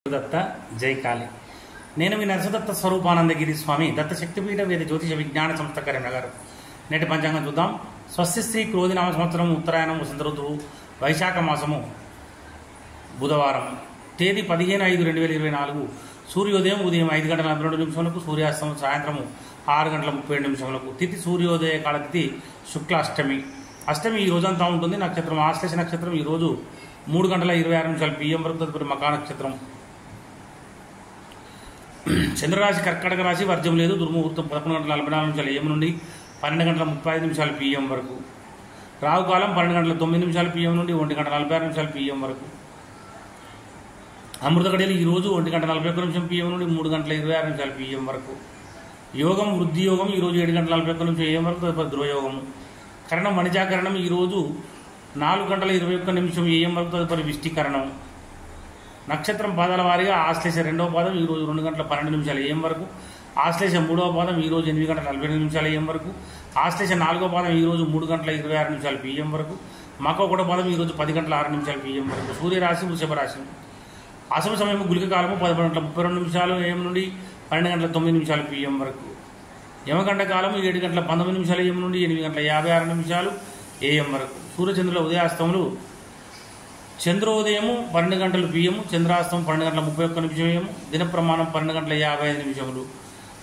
దత్త జై కాళీ. నేను మీ నరసదత్త స్వరూపానందగిరి స్వామి దత్త శక్తిపీఠ వేద జ్యోతిష విజ్ఞాన సంస్థ కరీంనగర్. నేటి పంచాంగం చూద్దాం. స్వస్తి శ్రీ క్రోధినామ సంవత్సరం ఉత్తరాయణం వసంత ఋతువు వైశాఖ మాసము బుధవారం తేదీ 15/5/2024 సూర్యోదయం ఉదయం 5:42 సూర్యాస్తమం సాయంత్రము 6:37 తిథి సూర్యోదయ కాల తిథి శుక్ల అష్టమి. అష్టమి ఈ రోజంతా ఉంటుంది. నక్షత్రం ఆశ్లేష నక్షత్రం ఈ రోజు 3:26 PM వరకు. తదుపరి మకా నక్షత్రం. చంద్రరాశి కర్కాటక రాశి, వర్జం లేదు. దుర్ముహూర్తం 11:44 AM నుండి 12:35 PM వరకు. రావుకాలం 12:09 PM నుండి 1:46 PM వరకు. అమృత గడియలు ఈ రోజు 1:41 PM నుండి 3:26 PM వరకు. యోగం వృద్ధి యోగం ఈ రోజు 7:41 AM వరకు. తదుపరి ధ్రువయోగము. కరణం వణిజాకరణం ఈ రోజు 4:21 AM వరకు. తదుపరి విష్టికరణం. నక్షత్రం పాదాల వారీగా ఆశ్లేష 2వ పాదం ఈ రోజు 2:12 AM వరకు. ఆశ్లేష 3వ పాదం ఈ రోజు 8:48 AM వరకు. ఆశ్లేష 4వ పాదం ఈ రోజు 3:26 PM వరకు. మక 1వ పాదం ఈ రోజు 10:06 PM వరకు. సూర్యరాశి వృషభ రాశి. అశుభ సమయం గుళిక కాలము 11:32 AM నుండి 12:09 PM వరకు. యమగండ కాలం 7:19 AM నుండి 8:56 AM వరకు. సూర్యచంద్రుల ఉదయాస్తములు చంద్రోదయము 12 PM, చంద్రాస్తం 12:31 AM, దిన ప్రమాణం 12:55.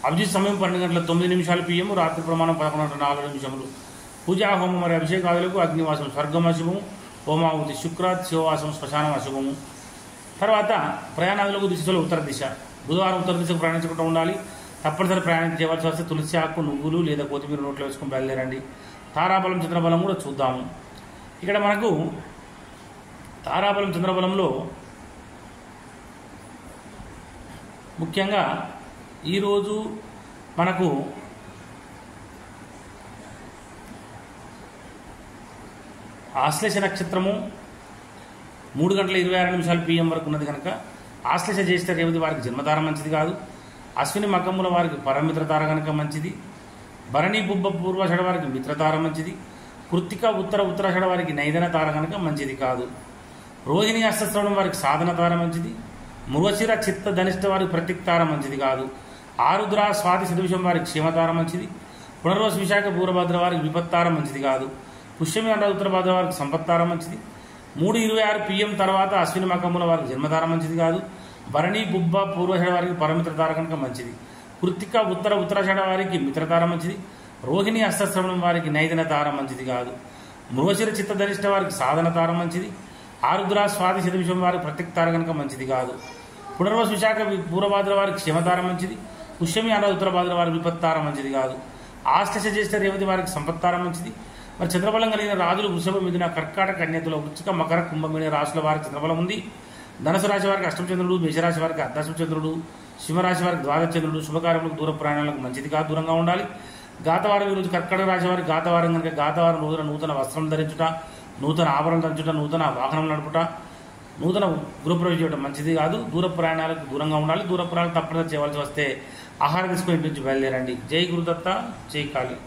అభిజిత్ సమయం 12:09 PM, రాత్రి ప్రమాణం 11:04. పూజా హోమం మరియు అభిషేకాదులకు అగ్నివాసం స్వర్గం అశుభము, హోమావతి శుక్రాత్ శివవాసం శ్మశానం అశుభము. తర్వాత ప్రయాణాదులకు దిశలో ఉత్తర దిశ. బుధవారం ఉత్తర దిశకు ప్రయాణించకుండా ఉండాలి. తప్పనిసరి ప్రయాణం చేయవలసి వస్తే తులసి ఆకు, నువ్వులు లేదా కొత్తిమీర నోట్లో వేసుకొని బయలుదేరండి. తారాబలం చంద్రబలం కూడా చూద్దాము. ఇక్కడ మనకు తారాబలం చంద్రబలంలో ముఖ్యంగా ఈరోజు మనకు ఆశ్లేష నక్షత్రము 3:26 PM వరకు ఉన్నది కనుక ఆశ్లేష జ్యేష్ఠ రేవతి వారికి జన్మతార మంచిది కాదు. అశ్విని మకముల వారికి పరమిత్రతార కనుక మంచిది. భరణి బుబ్బ పూర్వషడ వారికి మిత్రతార మంచిది. కృత్తిక ఉత్తరాషడ వారికి నైదన తార కనుక మంచిది కాదు. రోహిణి అష్టశ్రవణం వారికి సాధన తార మంచిది. మృగశిర చిత్త ధనిష్ట వారికి ప్రతిక్తార మంచిది కాదు. ఆరుద్ర స్వాతి శతవిషం వారికి క్షేమతార మంచిది. పునర్వసు విశాఖ పూర్వభద్ర వారికి విపత్తార మంచిది కాదు. పుష్యమి అండ ఉత్తరభద్ర వారికి సంపత్తార మంచిది. 3:26 PM తర్వాత అశ్విని మకముల వారికి జన్మతార మంచిది కాదు. భరణి బుబ్బ పూర్వషడ వారికి పరమిత్రతార కనుక మంచిది. కృత్తిక ఉత్తరాషడ వారికి మిత్రతార మంచిది. రోహిణి అష్టశ్రవణం వారికి నైదన తార మంచిది కాదు. మృగశిర చిత్త ధనిష్ట వారికి సాధన తార మంచిది. ఆరుద్ర స్వాతి శతవిషం వారికి ప్రత్యక్తార కనుక మంచిది కాదు. పునర్వసు విశాఖ పూర్వభాద్ర వారికి క్షేమతార మంచిది. పుష్యమి అండ ఉత్తరభాద్ర వారికి విపత్తార మంచిది కాదు. ఆశ్లేష జ్యేష్ఠ రేవతి వారికి సంపత్తార మంచిది. మరి చంద్రబలం కలిగిన రాజులు వృషభ, మిథున, కర్కాటక, కన్యతుల, వృశ్చిక, మకర, కుంభమేళ రాశుల వారికి చంద్రబలం ఉంది. ధనుసు రాశి వారికి అష్టమ చంద్రుడు, మేషరాశి వారికి అర్ధాష్టమ చంద్రుడు, సింహరాశి వారికి ద్వాదశ చంద్రుడు. శుభకార్యములకు దూర ప్రయాణాలకు మంచిది కాదు, దూరంగా ఉండాలి. గాతవారం ఈరోజు కర్కాటక రాశి వారికి గాతవారం కనుక గాతవారం రోజున నూతన వస్త్రం ధరించుట, నూతన ఆభరణం ధరించుట, నూతన వాహనం నడుపుట, నూతన గృహప్రవేశం చేయడం మంచిది కాదు. దూర ప్రయాణాలకు దూరంగా ఉండాలి. దూర ప్రయాణాలు తప్పనిసరి చేయవలసి వస్తే ఆహార తీసుకుని ఇంటి నుంచి బయలుదేరండి. జై గురుదత్త, జై కాళీ.